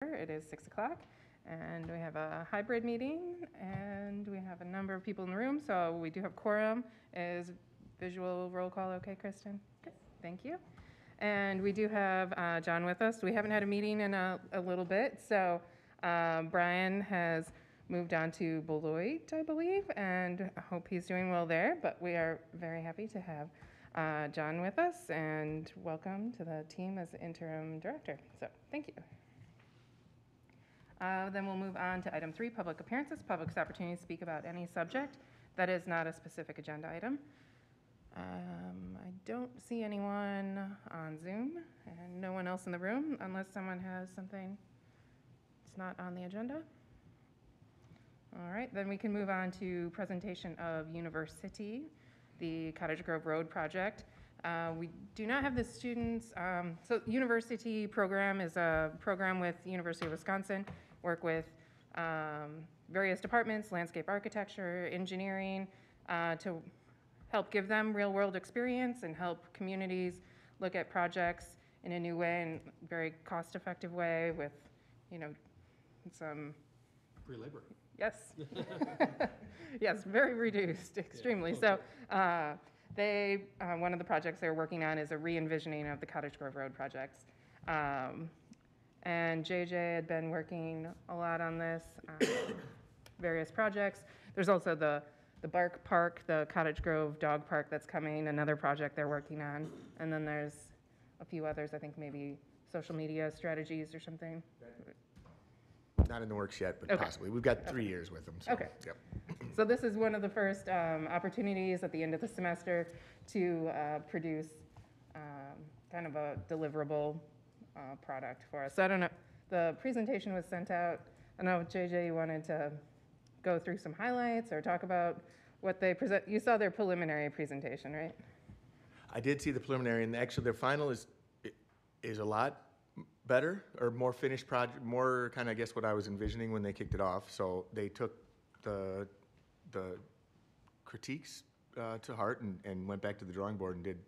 It is 6 o'clock, and we have a hybrid meeting, and we have a number of people in the room, so we do have quorum. Is visual roll call okay, Kristen? Okay, thank you. And we do have John with us. We haven't had a meeting in a little bit, so Brian has moved on to Beloit, I believe, and I hope he's doing well there, but we are very happy to have John with us, and welcome to the team as interim director. So thank you. Then we'll move on to item 3, public appearances. Public's opportunity to speak about any subject that is not a specific agenda item. I don't see anyone on Zoom and no one else in the room unless someone has something that's not on the agenda. All right, then we can move on to presentation of University, the Cottage Grove Road project. We do not have the students. So University program is a program with University of Wisconsin, work with various departments, landscape architecture, engineering, to help give them real world experience and help communities look at projects in a new way and very cost effective way with, some free labor. Yes. Yes, very reduced, extremely. Yeah, okay. So one of the projects they're working on is a re-envisioning of the Cottage Grove Road projects. And JJ had been working a lot on this, various projects. There's also the Bark Park, the Cottage Grove Dog Park that's coming, another project they're working on. And then there's a few others, I think maybe social media strategies or something. Not in the works yet, but Okay. possibly. We've got 3 years with them. So, Okay. Yep. So this is one of the first opportunities at the end of the semester to produce kind of a deliverable product for us. So I don't know, the presentation was sent out. I know, JJ, you wanted to go through some highlights or talk about what they present. You saw their preliminary presentation, right? I did see the preliminary, and actually their final is a lot better or more finished project, more kind of, I guess, what I was envisioning when they kicked it off. So they took the critiques to heart and went back to the drawing board and did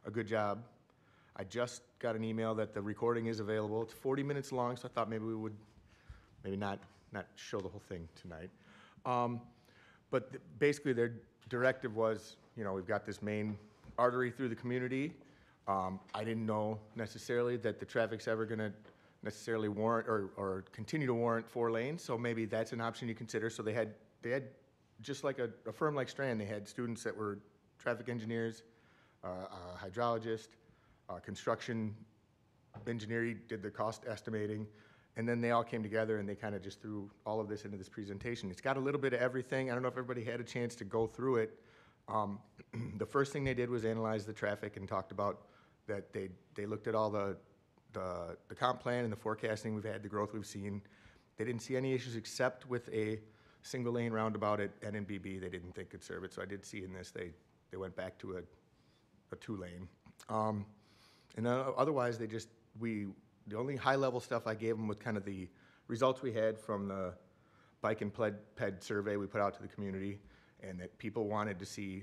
a good job. I just got an email that the recording is available. It's 40 minutes long, so I thought maybe we would not show the whole thing tonight. But basically their directive was, we've got this main artery through the community. I didn't know necessarily that the traffic's ever going to necessarily warrant or continue to warrant 4 lanes, so maybe that's an option you consider. So they had just like a firm like Strand, they had students that were traffic engineers, a hydrologist, construction engineering, did the cost estimating, and then they all came together and they kind of just threw all of this into this presentation. It's got a little bit of everything. I don't know if everybody had a chance to go through it. The first thing they did was analyze the traffic and talked about that they looked at all the comp plan and the forecasting we've had, the growth we've seen. They didn't see any issues except with a single lane roundabout at NNBB. They didn't think could serve it. So I did see in this they went back to a 2-lane. And otherwise the only high level stuff I gave them was kind of the results we had from the bike and ped survey we put out to the community, and that people wanted to see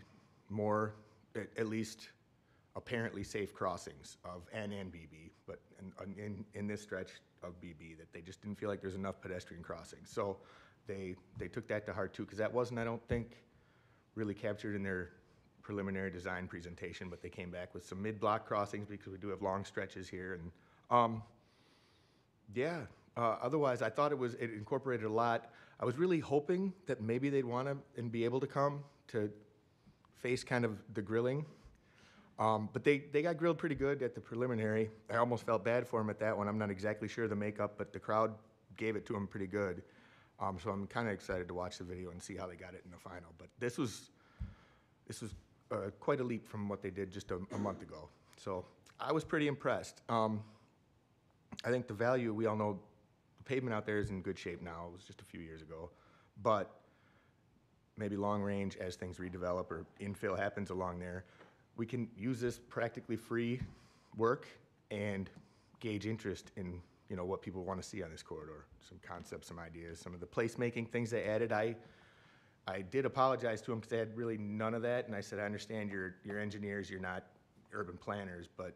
more, at least apparently safe crossings of NNBB, but in this stretch of BB, that they just didn't feel like there's enough pedestrian crossings. So they took that to heart too, because that wasn't, I don't think, really captured in their preliminary design presentation, but they came back with some mid-block crossings because we do have long stretches here. And otherwise I thought it incorporated a lot. I was really hoping that maybe they'd want to and be able to come to face kind of the grilling. But they got grilled pretty good at the preliminary. I almost felt bad for them at that one. I'm not exactly sure of the makeup, but the crowd gave it to them pretty good. So I'm kind of excited to watch the video and see how they got it in the final. But this was quite a leap from what they did just a month ago. So I was pretty impressed. I think the value, we all know the pavement out there is in good shape now. It was just a few years ago. But maybe long range, as things redevelop or infill happens along there, we can use this practically free work and gauge interest in what people want to see on this corridor. Some concepts, some ideas, some of the placemaking things they added. I did apologize to them because they had really none of that, and I said, I understand you're engineers, you're not urban planners, but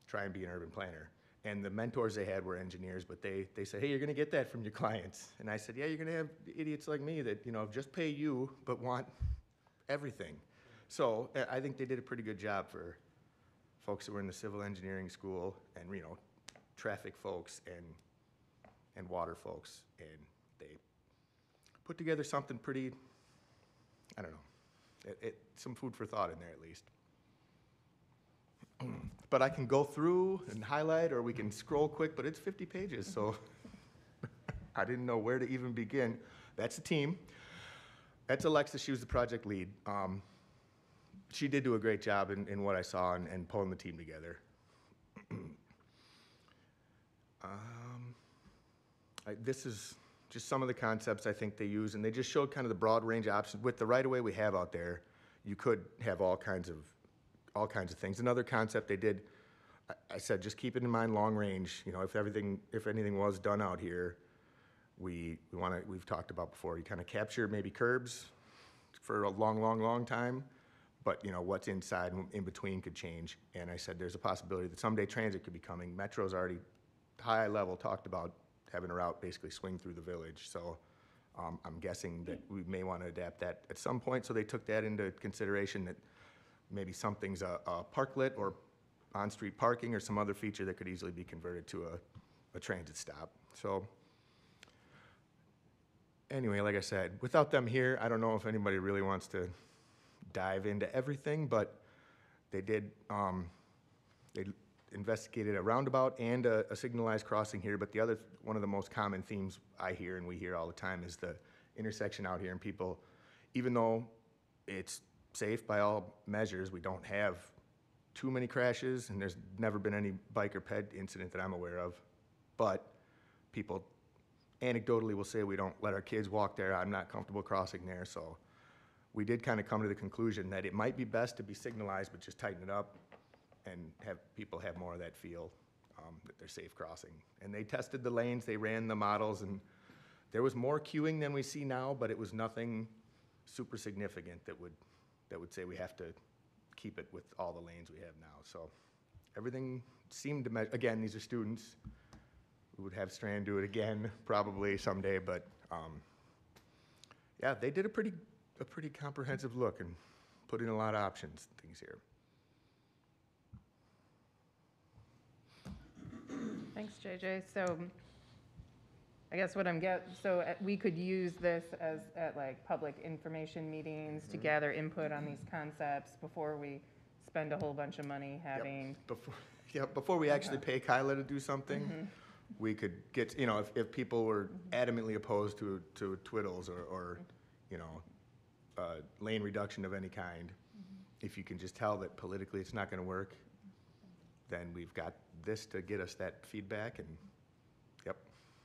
try and be an urban planner. And the mentors they had were engineers, but they said, hey, you're gonna get that from your clients. And I said, yeah, you're gonna have idiots like me that, just pay you, but want everything. So I think they did a pretty good job for folks that were in the civil engineering school and, traffic folks and water folks. And they put together something pretty, I don't know, some food for thought in there at least. But I can go through and highlight, or we can scroll quick, but it's 50 pages, so I didn't know where to even begin. That's the team. That's Alexa. She was the project lead. She did do a great job in what I saw and pulling the team together. This is just some of the concepts I think they use, and they just showed kind of the broad range of options. With the right-of-way we have out there, you could have all kinds of things. Another concept they did, I said, just keep it in mind long range. If anything was done out here, we've talked about before, you kind of capture maybe curbs for a long time, but what's inside and in between could change. And I said, there's a possibility that someday transit could be coming. Metro's already high level talked about having a route basically swing through the village. So I'm guessing that we may want to adapt that at some point. So they took that into consideration, that maybe something's a parklet or on-street parking or some other feature that could easily be converted to a transit stop. So anyway, like I said, without them here, I don't know if anybody really wants to dive into everything, but they did, they investigated a roundabout and a signalized crossing here, but one of the most common themes I hear and we hear all the time is the intersection out here, and people, even though it's safe by all measures, we don't have too many crashes, and there's never been any bike or ped incident that I'm aware of, but people anecdotally will say we don't let our kids walk there. I'm not comfortable crossing there, so we did kind of come to the conclusion that it might be best to be signalized, but just tighten it up and have people have more of that feel that they're safe crossing. And they tested the lanes, they ran the models, and there was more queuing than we see now, but it was nothing super significant that would say we have to keep it with all the lanes we have now. So everything seemed to again, these are students. We would have Strand do it again probably someday, but yeah, they did a pretty comprehensive look and put in a lot of options and things here. Thanks, JJ. So I guess what we could use this at like public information meetings to gather input on these concepts before we spend a whole bunch of money having. Before we actually pay Kyla to do something, we could get, if people were adamantly opposed to twiddles or lane reduction of any kind, if you can just tell that politically it's not going to work, then we've got this to get us that feedback. And yep.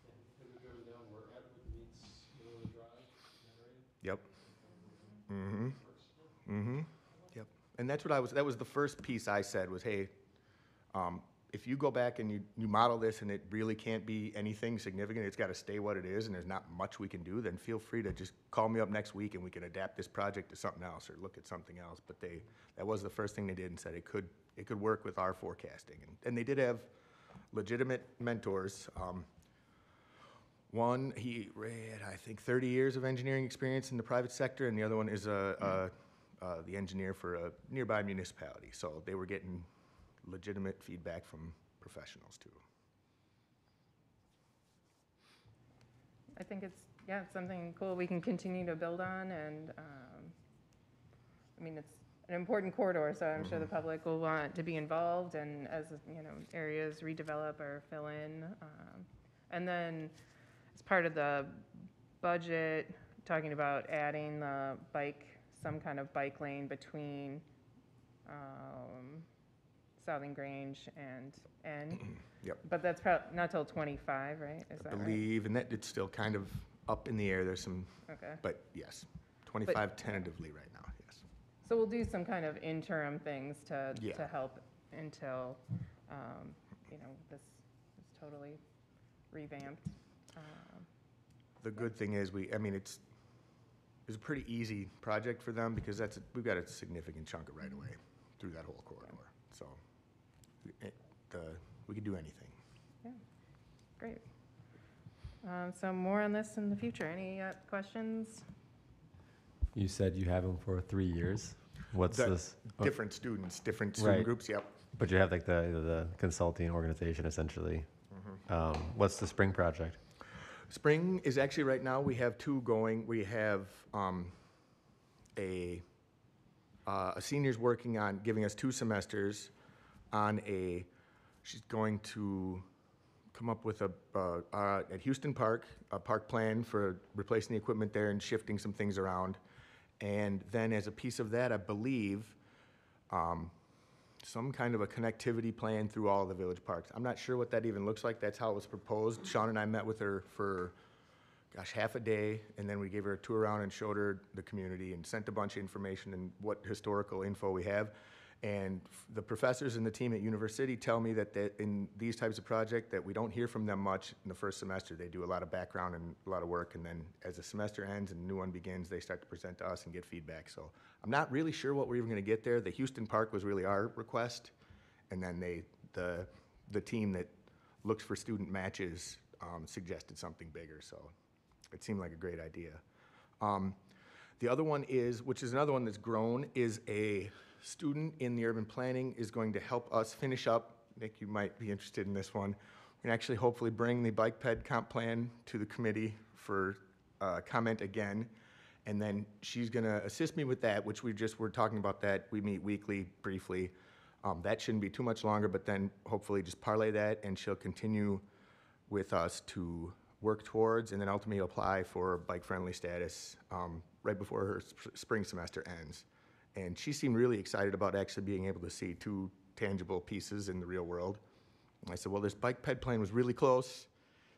And we go down where Atwood meets Lily Drive, is that right? Yep. Yep. And that's what that was the first piece I said was, hey, if you go back and you model this and it really can't be anything significant, it's got to stay what it is and there's not much we can do, then feel free to just call me up next week and we can adapt this project to something else or look at something else. But that was the first thing they did and said it could work with our forecasting. And they did have legitimate mentors. One, he had, I think, 30 years of engineering experience in the private sector, and the other one is the engineer for a nearby municipality. So they were getting legitimate feedback from professionals too. I think it's something cool we can continue to build on, and I mean, it's an important corridor, so I'm sure the public will want to be involved, and as areas redevelop or fill in, and then as part of the budget, talking about adding some kind of bike lane between Southing Grange and N. Yep. But that's not till 25, right? Is that I believe, and that it's still kind of up in the air. There's some, okay. But yes, 25 tentatively right now, yes. So we'll do some kind of interim things to help until, this is totally revamped. The good thing is it's a pretty easy project for them because we've got a significant chunk of right away through that whole corridor. So we could do anything. great. So more on this in the future. Any questions? You said you have them for 3 years. What's The this? Oh, Different students, different student Right. groups, yep. but you have like the consulting organization essentially. What's the spring project? Spring is actually right now, we have two going. We have a senior's working on giving us 2 semesters on she's going to come up with at Houston Park, a park plan for replacing the equipment there and shifting some things around. And then as a piece of that, I believe, some kind of a connectivity plan through all of the village parks. I'm not sure what that even looks like. That's how it was proposed. Sean and I met with her for, gosh, half a day, and then we gave her a tour around and showed her the community and sent a bunch of information and what historical info we have. And the professors and the team at University tell me that in these types of projects that we don't hear from them much in the first semester. They do a lot of background and a lot of work, and then as the semester ends and a new one begins, they start to present to us and get feedback. So I'm not really sure what we're even going to get there. The Houston Park was really our request, and then the team that looks for student matches suggested something bigger. So it seemed like a great idea. The other one is, which is another one that's grown, is a student in the urban planning is going to help us finish up. Nick, you might be interested in this one. We can actually hopefully bring the bike ped comp plan to the committee for comment again. And then she's going to assist me with that, which we're talking about that. We meet weekly briefly. That shouldn't be too much longer, but then hopefully just parlay that, and she'll continue with us to work towards and then ultimately apply for bike-friendly status right before her spring semester ends. And she seemed really excited about actually being able to see 2 tangible pieces in the real world. And I said, well, this bike ped plan was really close,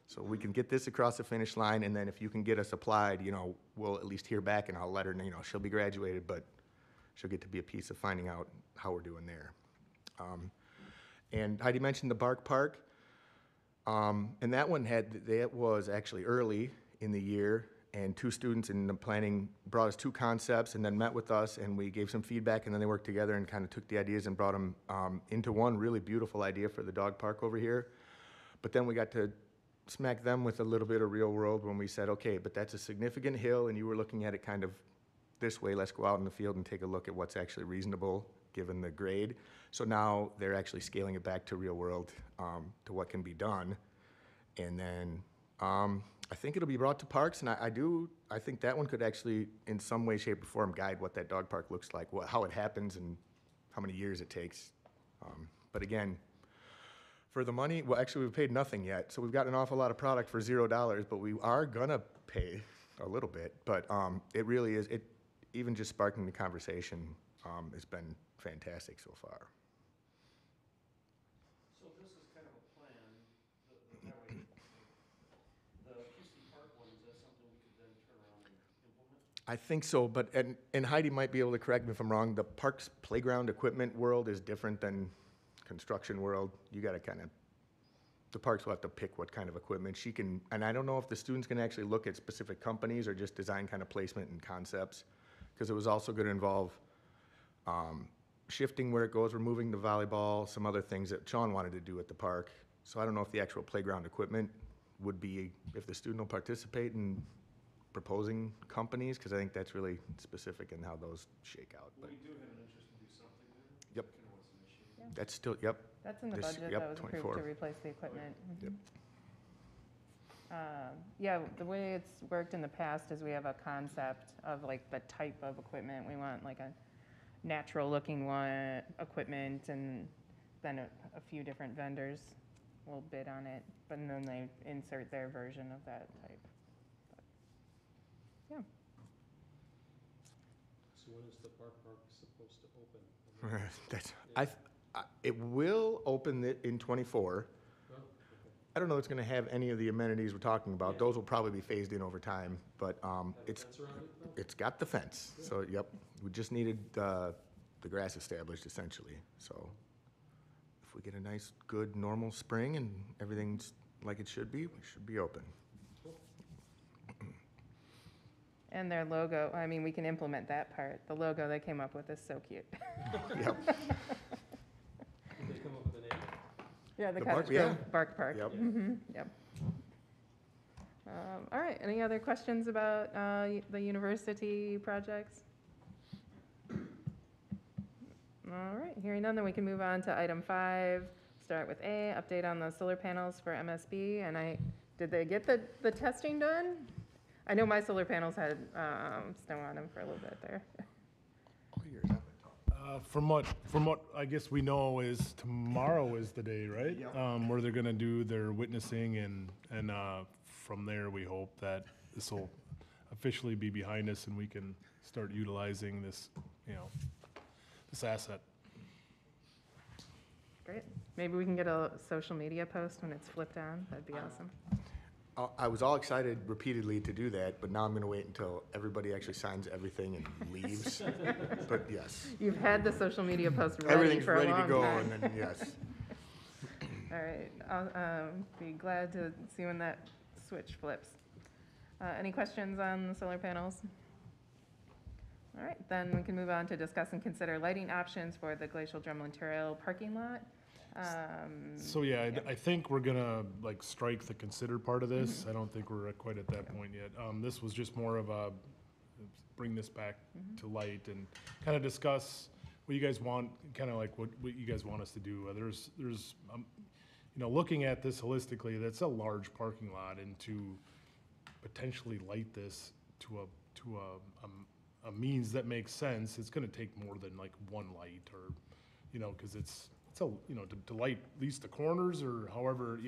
so we can get this across the finish line, and then if you can get us applied, we'll at least hear back, and I'll let her know, she'll be graduated, but she'll get to be a piece of finding out how we're doing there. And Heidi mentioned the Bark Park, and that one was actually early in the year, and 2 students in the planning brought us 2 concepts and then met with us, and we gave some feedback, and then they worked together and kind of took the ideas and brought them into one really beautiful idea for the dog park over here. But then we got to smack them with a little bit of real world when we said, okay, but that's a significant hill, and you were looking at it kind of this way. Let's go out in the field and take a look at what's actually reasonable given the grade. So now they're actually scaling it back to real world, to what can be done. And then I think it'll be brought to parks, and I think that one could actually, in some way, shape, or form, guide what that dog park looks like, how it happens, and how many years it takes. But again, for the money, well, actually, we've paid nothing yet, so we've got an awful lot of product for $0, but we are gonna pay a little bit. But it really is, even just sparking the conversation has been fantastic so far. So if this is kind of a plan, the highway, the Houston Park one, is that something we could then turn around and implement? I think so, but, and Heidi might be able to correct me if I'm wrong, the parks playground equipment world is different than construction world. You gotta the parks will have to pick what kind of equipment she can, and I don't know if the students can actually look at specific companies or just design kind of placement and concepts, because it was also gonna involve shifting where it goes, removing the volleyball, some other things that Sean wanted to do at the park. So I don't know if the actual playground equipment would be, if the student will participate in proposing companies, because I think that's really specific in how those shake out. But We do have an interest to do something there. Yep. Kind of what's initiated. Yeah. that's still, yep, That's in the This- budget yep, that was approved 24. to replace the equipment. Yep. Yeah, the way it's worked in the past is we have a concept of like the type of equipment. We want like a natural looking one, equipment, and then a few different vendors will bid on it, but then they insert their version of that type. But, yeah. So when is the park supposed to open? that's, it will open in '24. Oh, okay. I don't know if it's gonna have any of the amenities we're talking about. Those will probably be phased in over time, but it's, Fence around it, though? it's got the fence, so, yep. We just needed the grass established essentially, so if we get a nice, good, normal spring and everything's like it should be, we should be open. And their logo, I mean, we can implement that part. The logo they came up with is so cute. Yep, Did they come up with a name? Yeah, the The Bark- Cottage yeah. Grove Bark Park. yep. Mhm, yep. All right, any other questions about the university projects? All right, hearing none, then we can move on to item 5. Start with A, update on the solar panels for MSB. And did they get the testing done? I know my solar panels had snow on them for a little bit there. All years I've been talking. From what I guess we know is tomorrow is the day, right? Yep. Where they're gonna do their witnessing and from there, we hope that this will officially be behind us and we can start utilizing this, this asset. Great. Maybe we can get a social media post when it's flipped on. That'd be awesome. I was all excited repeatedly to do that, but now I'm gonna wait until everybody actually signs everything and leaves. But yes, You've had the social media post ready everything's for a ready long to go, time. and then, yes. All right, I'll be glad to see when that switch flips. Any questions on the solar panels? All right, then we can move on to discuss and consider lighting options for the Glacial Drumlin Trail parking lot. So yeah, Yep. I think we're gonna like strike the consider part of this. I don't think we're quite at that point yet. This was just more of a, bring this back to light and kind of discuss what you guys want, kind of like what you guys want us to do. There's looking at this holistically, that's a large parking lot, and to potentially light this to a means that makes sense, it's gonna take more than like one light or, because it's a, to light at least the corners or however,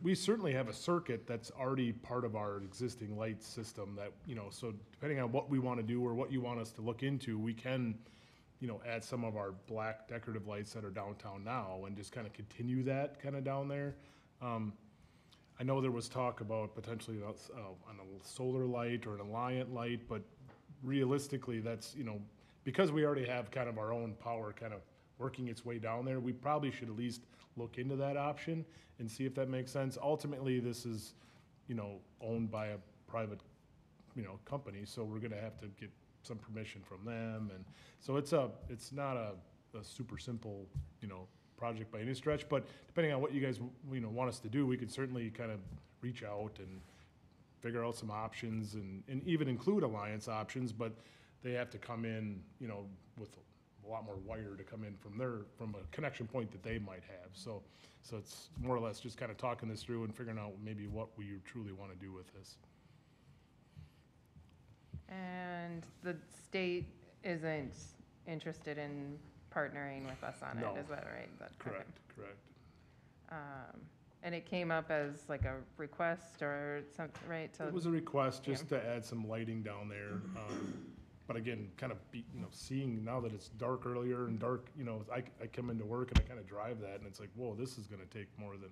we certainly have a circuit that's already part of our existing light system that, so depending on what we want to do or what you want us to look into, we can, add some of our black decorative lights that are downtown now and just kind of continue that kind of down there. I know there was talk about potentially on a solar light or an Alliant light, but realistically, that's, because we already have kind of our own power kind of working its way down there, we probably should at least look into that option and see if that makes sense. Ultimately, this is, owned by a private, company, so we're gonna have to get some permission from them. And so it's not a super simple, project by any stretch, but depending on what you guys, want us to do, we could certainly kind of reach out and figure out some options and even include alliance options, but they have to come in, with a lot more wire to come in from a connection point that they might have. So it's more or less just kind of talking this through and figuring out maybe what we truly want to do with this. And the state isn't interested in partnering with us on it, No. is that right? Correct. And it came up as like a request or something, right? It was a request just to add some lighting down there. But again, kind of seeing now that it's dark earlier and dark, I come into work and I kind of drive that and it's like, whoa, this is gonna take more than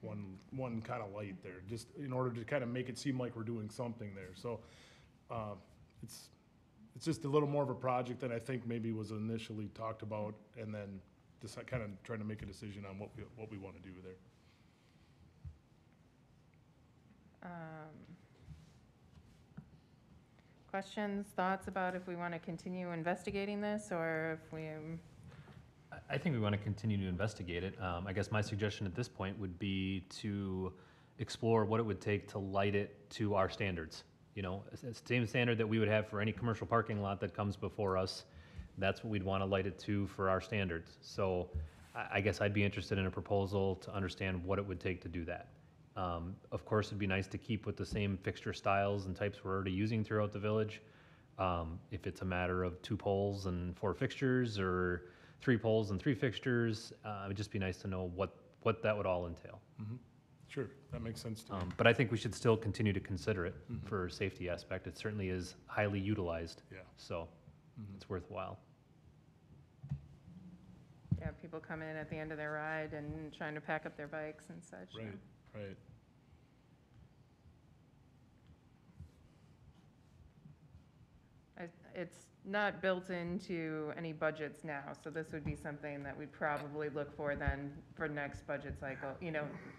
one kind of light there, just in order to kind of make it seem like we're doing something there. So, it's just a little more of a project than I think maybe was initially talked about, and then just kind of trying to make a decision on what we want to do there. Questions, thoughts about if we want to continue investigating this or if we, I think we want to continue to investigate it. I guess my suggestion at this point would be to explore what it would take to light it to our standards. Same standard that we would have for any commercial parking lot that comes before us. That's what we'd want to light it to for our standards. So I guess I'd be interested in a proposal to understand what it would take to do that. Of course, it'd be nice to keep with the same fixture styles and types we're already using throughout the village. If it's a matter of 2 poles and 4 fixtures or 3 poles and 3 fixtures, it would just be nice to know what that would all entail. Mm-hmm. Sure, that makes sense to me. But I think we should still continue to consider it for safety aspect. It certainly is highly utilized, Yeah. so it's worthwhile. yeah, people come in at the end of their ride and trying to pack up their bikes and such. Right. It's not built into any budgets now, so this would be something that we'd probably look for then for next budget cycle,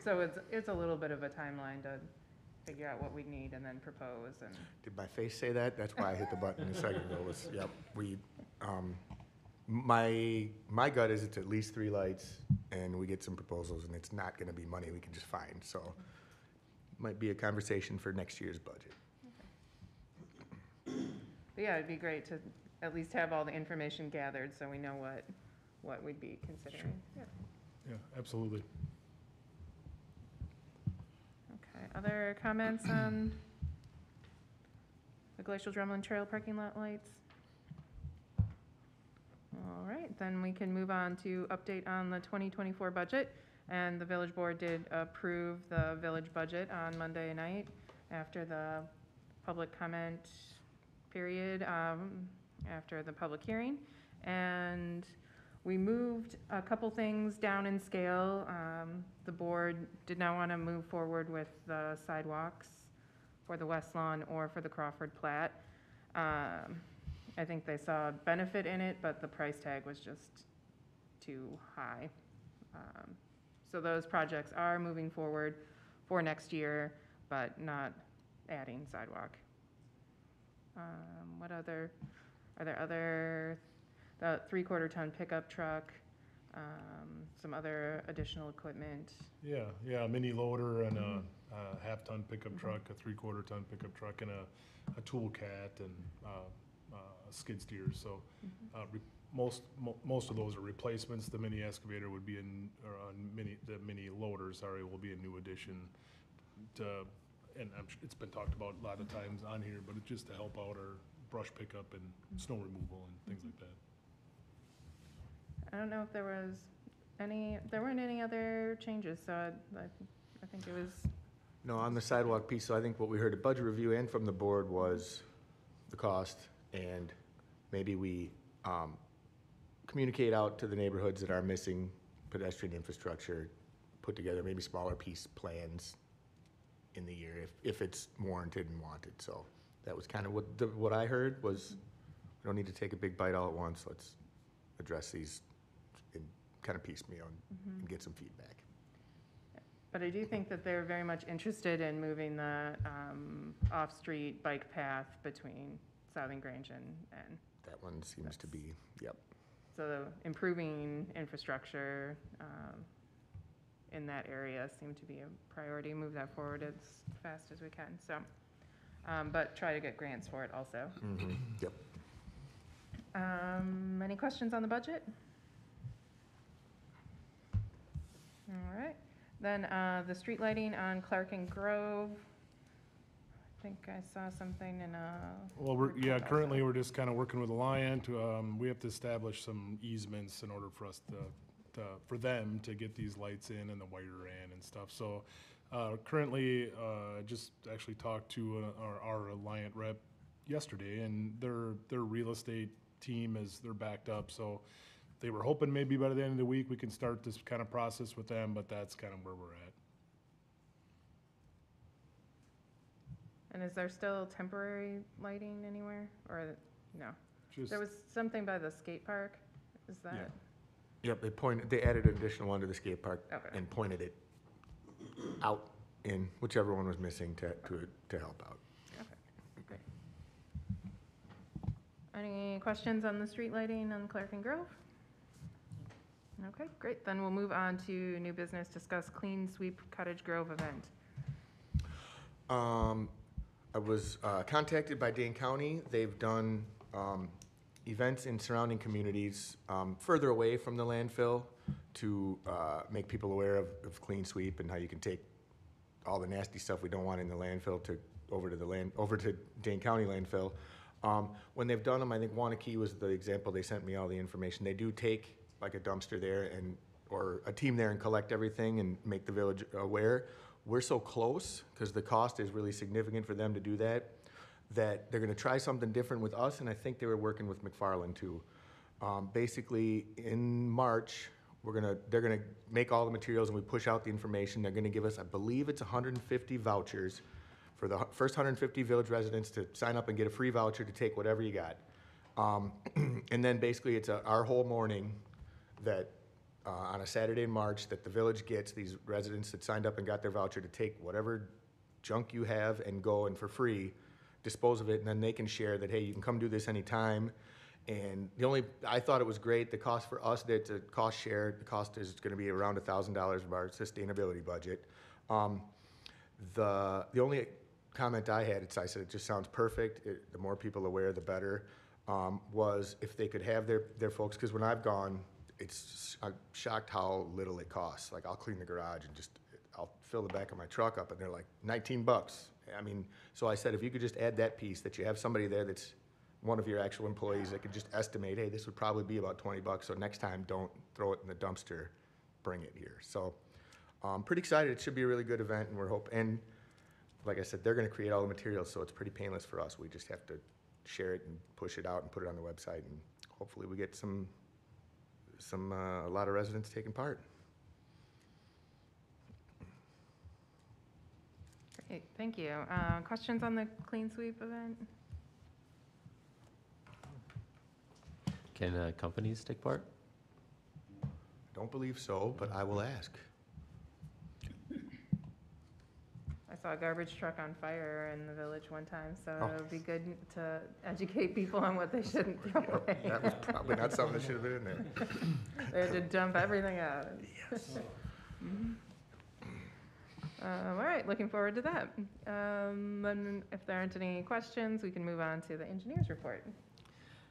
so it's a little bit of a timeline to figure out what we need and then propose and. Did my face say that? That's why I hit the button a second ago. Yep, my gut is it's at least 3 lights, and we get some proposals, and it's not gonna be money we can just find, so might be a conversation for next year's budget. But yeah, it'd be great to at least have all the information gathered so we know what we'd be considering. Yeah. Yeah, absolutely. Okay, other comments on the Glacial Drumlin Trail parking lot lights? All right, then we can move on to update on the 2024 budget. And the village board did approve the village budget on Monday night after the public comment period, after the public hearing. And we moved a couple things down in scale. The board did not want to move forward with the sidewalks for the West Lawn or for the Crawford Plat. I think they saw a benefit in it, but the price tag was just too high. So those projects are moving forward for next year, but not adding sidewalk. What other, are there other, the 3/4 ton pickup truck, some other additional equipment? Yeah, a mini loader and a half-ton pickup truck, a 3/4 ton pickup truck, and a tool cat and a skid steer. So most of those are replacements. The mini excavator would be the mini loader, sorry, will be a new addition to, and it's been talked about a lot of times on here, but it's just to help out our brush pickup and snow removal and things like that. I don't know if there weren't any other changes, so I think it was, No, on the sidewalk piece, so I think what we heard at budget review and from the board was the cost, and maybe we communicate out to the neighborhoods that are missing pedestrian infrastructure, put together maybe smaller piece plans in the year if it's warranted and wanted. So that was kind of what I heard was, we don't need to take a big bite all at once. Let's address these in kind of piecemeal and get some feedback. but I do think that they're very much interested in moving the off-street bike path between Southern Grange and That one seems to be, yep. so improving infrastructure in that area seemed to be a priority. Move that forward as fast as we can. So, but try to get grants for it also. Yep. Any questions on the budget? All right. Then the street lighting on Clark and Grove. I think I saw something in a. Well, currently we're just kind of working with Alliant. We have to establish some easements in order for us for them to get these lights in and the wire in and stuff. So currently, just actually talked to our Alliant rep yesterday, and their real estate team they're backed up. So they were hoping maybe by the end of the week we can start this kind of process with them, but that's kind of where we're at. And is there still temporary lighting anywhere, or no? Just, There was something by the skate park. Is that? Yep, they added an additional one to the skate park Okay. and pointed it out in whichever one was missing to help out. Okay, great. Any questions on the street lighting on Clark and Grove? Okay, great. Then we'll move on to new business, discuss clean sweep Cottage Grove event. I was contacted by Dane County. They've done events in surrounding communities further away from the landfill to make people aware of clean sweep and how you can take all the nasty stuff we don't want in the landfill over to Dane County landfill. When they've done them, I think Wanakee was the example. They sent me all the information. They do take like a dumpster there or a team there and collect everything and make the village aware. We're so close, because the cost is really significant for them to do that they're gonna try something different with us, and I think they were working with McFarland too. Basically, in March, they're gonna make all the materials and we push out the information. They're gonna give us, I believe it's 150 vouchers for the first 150 village residents to sign up and get a free voucher to take whatever you got. And then basically it's our whole morning that on a Saturday in March that the village gets these residents that signed up and got their voucher to take whatever junk you have and go and for free dispose of it, and then they can share that, hey, you can come do this anytime. And I thought it was great. The cost for us, it's a cost share. The cost is going to be around $1,000 of our sustainability budget. The only comment I had, I said, it just sounds perfect. The more people aware, the better. Was if they could have their folks, because when I've gone, I'm shocked how little it costs. Like, I'll clean the garage and I'll fill the back of my truck up, and they're like $19. I mean, so I said, if you could just add that piece, that you have somebody there that's one of your actual employees that could just estimate, hey, this would probably be about $20, so next time don't throw it in the dumpster, bring it here. So I'm pretty excited. It should be a really good event, and and like I said, they're gonna create all the materials, so it's pretty painless for us. We just have to share it and push it out and put it on the website, and hopefully we get a lot of residents taking part. Great, thank you. Questions on the Clean Sweep event? Can companies take part? Don't believe so, but I will ask. I saw a garbage truck on fire in the village one time, so Oh. it would be good to educate people on what they shouldn't throw away. That was probably not something that should have been in there. They had to dump everything out. Mhm. All right, looking forward to that. Then if there aren't any questions, we can move on to the engineer's report.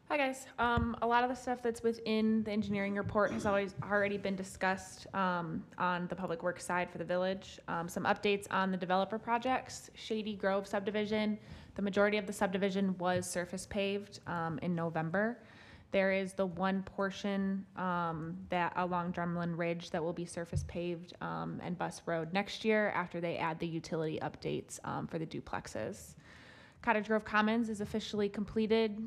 Hi guys. A lot of the stuff that's within the engineering report has already been discussed on the public works side for the village. Some updates on the developer projects. Shady Grove subdivision. The majority of the subdivision was surface paved in November. There is the one portion that along Drumlin Ridge that will be surface paved and bus road next year after they add the utility updates for the duplexes. Cottage Grove Commons is officially completed.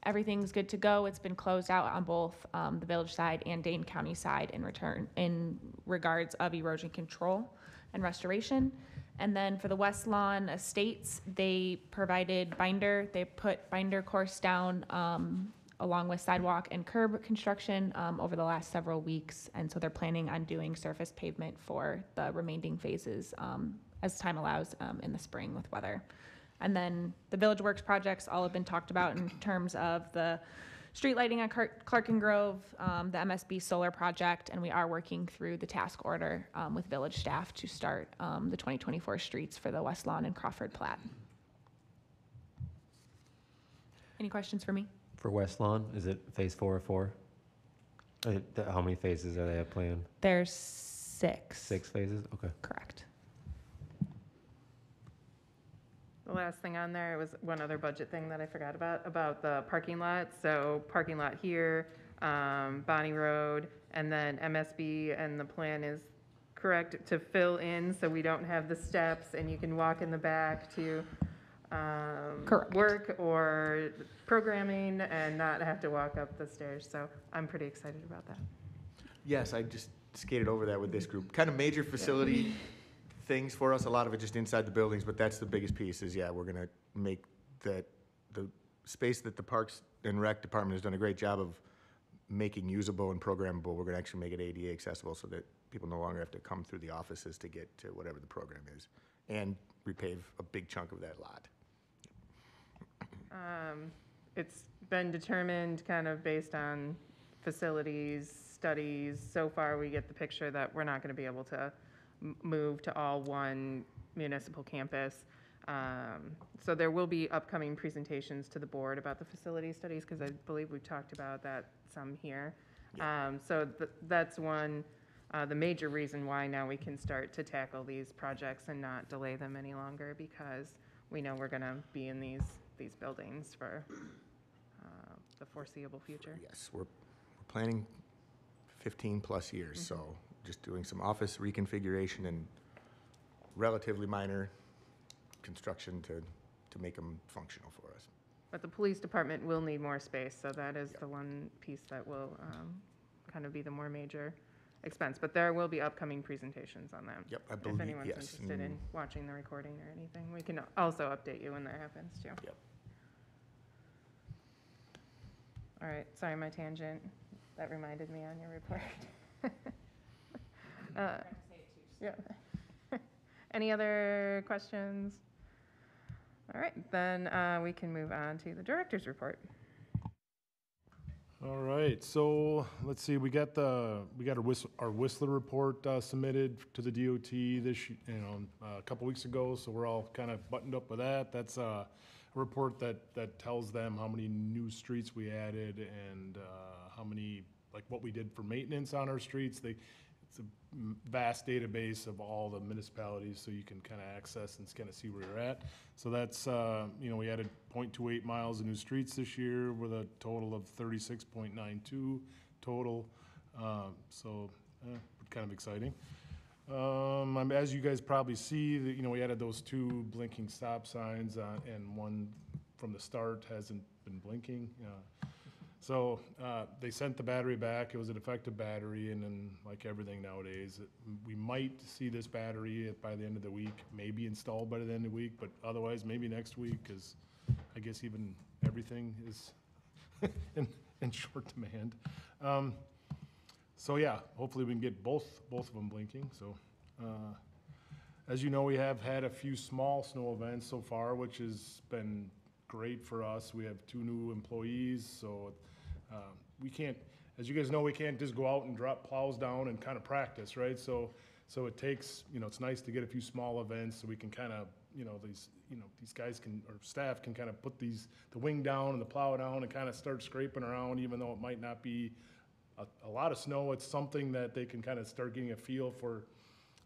Everything's good to go. It's been closed out on both the village side and Dane County side in regards of erosion control and restoration. And then for the West Lawn Estates, they provided binder. They put binder course down along with sidewalk and curb construction over the last several weeks. And so they're planning on doing surface pavement for the remaining phases as time allows in the spring with weather. And then the Village Works projects all have been talked about in terms of the street lighting at Clark and Grove, the MSB solar project, and we are working through the task order with village staff to start the 2024 streets for the West Lawn and Crawford Plat. Any questions for me? For West Lawn, is it phase 4 or 4? How many phases are they planned? There's 6. 6 phases? Okay. Correct. The last thing on there was one other budget thing that I forgot about the parking lot. So parking lot here, Bonnie Road, and then MSB, and the plan is correct to fill in so we don't have the steps and you can walk in the back to Correct. work or programming and not have to walk up the stairs. So I'm pretty excited about that. Yes, I just skated over that with this group. Kind of major facility things for us, a lot of it just inside the buildings, but that's the biggest piece is, we're gonna make the space that the Parks and Rec Department has done a great job of making usable and programmable. We're gonna actually make it ADA accessible so that people no longer have to come through the offices to get to whatever the program is, and repave a big chunk of that lot. It's been determined kind of based on facilities, studies. So far, we get the picture that we're not going to be able to move to all one municipal campus. So there will be upcoming presentations to the board about the facility studies, because I believe we've talked about that some here. So that's one, the major reason why now we can start to tackle these projects and not delay them any longer, because we know we're going to be in these buildings for the foreseeable future. Yes, we're planning 15+ years, so just doing some office reconfiguration and relatively minor construction to make them functional for us. But the police department will need more space, so that is the one piece that will kind of be the more major expense. But there will be upcoming presentations on that. Yep, I If believe, anyone's yes. interested in watching the recording or anything, we can also update you when that happens too. Yep. All right, sorry, my tangent. That reminded me on your report. Yeah. Any other questions? All right, then we can move on to the director's report. All right, so let's see, we got our Whistler report submitted to the DOT a couple weeks ago, so we're all kind of buttoned up with that. That's a report that tells them how many new streets we added and how many, like what we did for maintenance on our streets. It's a vast database of all the municipalities, so you can kind of access and kind of see where you're at. So that's, we added 0.28 miles of new streets this year with a total of 36.92 total. Kind of exciting. As you guys probably see, we added those 2 blinking stop signs, and one from the start hasn't been blinking. So they sent the battery back. It was a defective battery, and then like everything nowadays, we might see this battery by the end of the week, maybe installed by the end of the week, but otherwise maybe next week, because I guess even everything is in short demand. So yeah, hopefully we can get both of them blinking. So as you know, we have had a few small snow events so far, which has been great for us. We have 2 new employees, so we can't, as you guys know, we can't just go out and drop plows down and kind of practice, right? So it takes, it's nice to get a few small events so we can kind of, these guys can, or staff can kind of put the wing down and the plow down and kind of start scraping around, even though it might not be a lot of snow. It's something that they can kind of start getting a feel for.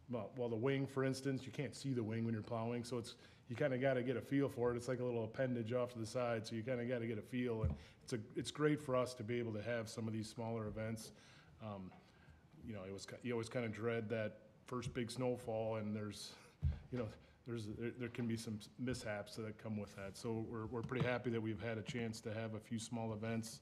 Well, the wing, for instance, you can't see the wing when you're plowing, so you kind of got to get a feel for it. It's like a little appendage off to the side, so you kind of got to get a feel. And it's great for us to be able to have some of these smaller events. You always kind of dread that first big snowfall, and there can be some mishaps that come with that. So we're pretty happy that we've had a chance to have a few small events.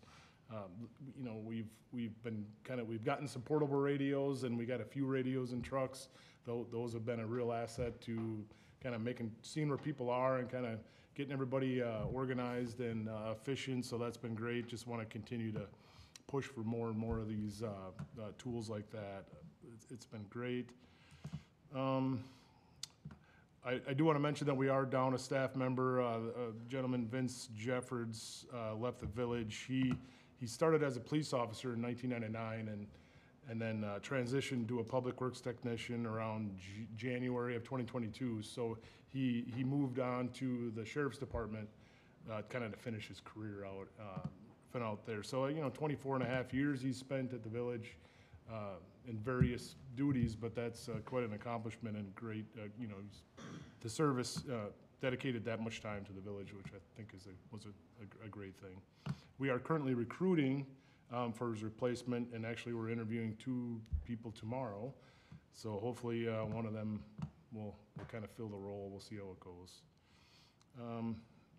We've gotten some portable radios, and we got a few radios in trucks. Those have been a real asset to kind of seeing where people are and kind of getting everybody organized and efficient. So that's been great. Just want to continue to push for more and more of these tools like that. It's been great. I do want to mention that we are down a staff member. A gentleman, Vince Jeffords, left the village. He started as a police officer in 1999 and then transitioned to a public works technician around January of 2022. So he moved on to the sheriff's department kind of to finish his career out there. So, 24 and a half years he spent at the village in various duties, but that's quite an accomplishment and great, the service dedicated that much time to the village, which I think was a great thing. We are currently recruiting for his replacement, and actually we're interviewing 2 people tomorrow. So hopefully one of them will kind of fill the role. We'll see how it goes.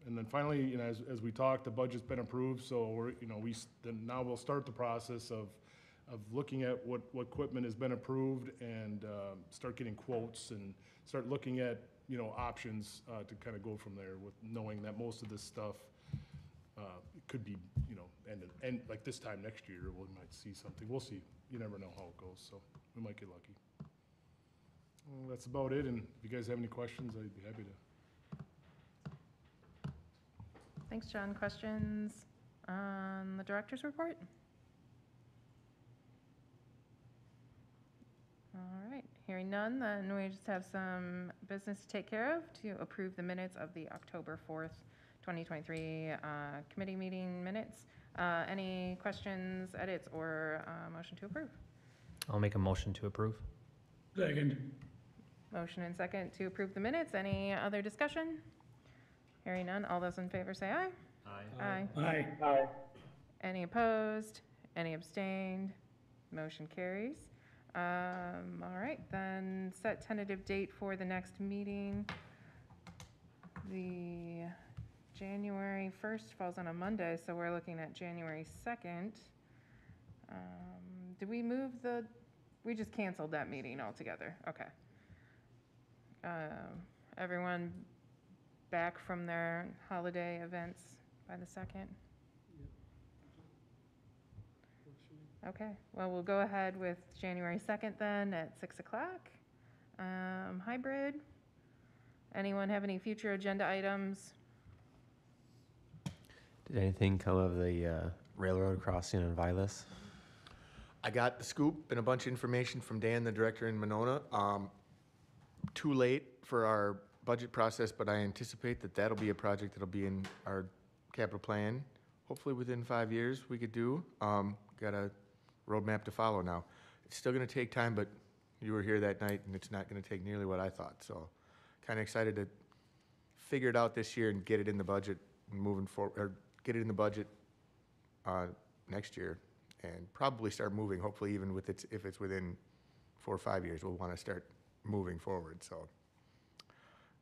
And then finally, as we talked, the budget's been approved, so now we'll start the process of looking at what equipment has been approved and start getting quotes and start looking at options to kind of go from there, with knowing that most of this stuff could be, and like this time next year, we might see something. We'll see. You never know how it goes, so we might get lucky. Well, that's about it, and if you guys have any questions, I'd be happy to. Thanks, John. Questions on the director's report? All right, hearing none, then we just have some business to take care of to approve the minutes of the October 4th, 2023 committee meeting minutes. Any questions, edits, or motion to approve? I'll make a motion to approve. Second. Motion and second to approve the minutes. Any other discussion? Hearing none, all those in favor say aye. Aye. Aye. Aye. Any opposed? Any abstained? Motion carries. All right, then set tentative date for the next meeting. The January 1st falls on a Monday, so we're looking at January 2nd. Did we move we just canceled that meeting altogether? Okay. Everyone back from their holiday events by the 2nd? Okay, well, we'll go ahead with January 2nd then at 6 o'clock. Hybrid. Anyone have any future agenda items? Did anything come of the railroad crossing in Vilas. I got the scoop and a bunch of information from Dan, the director in Monona. Too late for our budget process, but I anticipate that that'll be a project that'll be in our capital plan. Hopefully within 5 years we could do. Got a roadmap to follow now. It's still gonna take time, but you were here that night and it's not gonna take nearly what I thought. So kind of excited to figure it out this year and get it in the budget and moving forward, or get it in the budget next year and probably start moving, hopefully even with its, if it's within 4 or 5 years, we'll want to start moving forward. So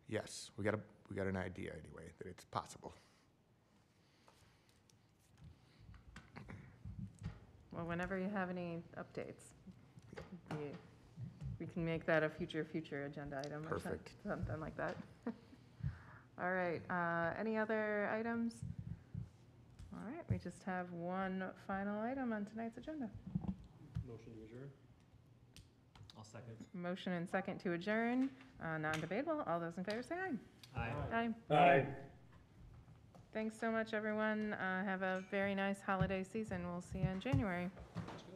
yes, we got an idea anyway that it's possible. Well, whenever you have any updates, we can make that a future agenda item or Perfect. something like that. All right, any other items? All right, we just have one final item on tonight's agenda. Motion to adjourn? I'll second. Motion and second to adjourn, non-debatable. All those in favor say aye. Aye. Aye. Thanks so much, everyone. Have a very nice holiday season. We'll see you in January. That's good.